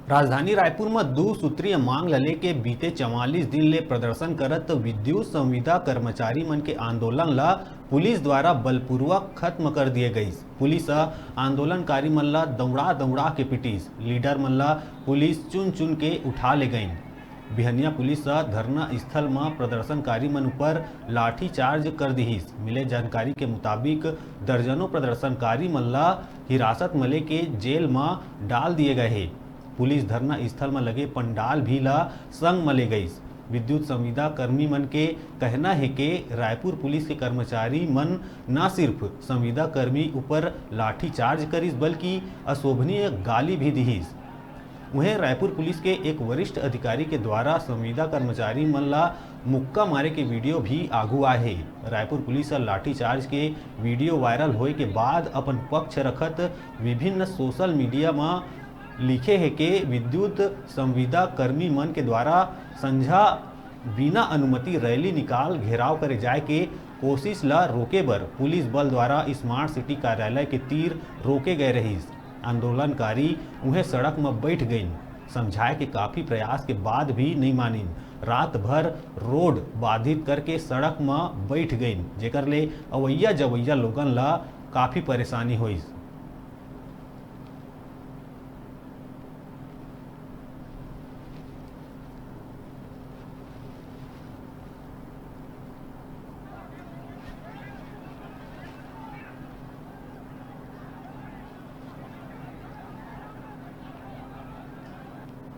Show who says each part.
Speaker 1: राजधानी रायपुर में दो सूत्रीय मांग ल लेके बीते 44 दिन ले प्रदर्शन करत विद्युत संविदा कर्मचारी मन के आंदोलन ला पुलिस द्वारा बलपूर्वक खत्म कर दिए गई। पुलिस आंदोलनकारी मन ला दौड़ा दौड़ा के पिटिस, लीडर मन ला पुलिस चुन चुन के उठा ले गई। बिहनिया पुलिस धरना स्थल में प्रदर्शनकारी मन ऊपर लाठी चार्ज कर दिहिस। मिले जानकारी के मुताबिक दर्जनों प्रदर्शनकारी मन ला हिरासत में लेके जेल में डाल दिए गए हैं। पुलिस धरना स्थल में लगे पंडाल भी ला संग में ले गई। विद्युत संविदा कर्मी मन के कहना है कि रायपुर पुलिस के कर्मचारी मन न सिर्फ संविदा कर्मी ऊपर लाठी चार्ज करिस बल्कि अशोभनीय गाली भी दिहिस। वहीं रायपुर पुलिस के एक वरिष्ठ अधिकारी के द्वारा संविदा कर्मचारी मन ला मुक्का मारे के वीडियो भी आगू आए है। रायपुर पुलिस लाठीचार्ज के वीडियो वायरल होए के बाद अपन पक्ष रखत विभिन्न सोशल मीडिया में लिखे है कि विद्युत संविदा कर्मी मन के द्वारा संझा बिना अनुमति रैली निकाल घेराव करे जाए के कोशिश ला रोके बर पुलिस बल द्वारा स्मार्ट सिटी कार्यालय के तीर रोके गए रहीस। आंदोलनकारी उन्हें सड़क में बैठ गईन, समझाए के काफी प्रयास के बाद भी नहीं मानिन। रात भर रोड बाधित करके सड़क में बैठ गईन, जेकर ले अवैया जवैया लोगन ला काफी परेशानी हुई।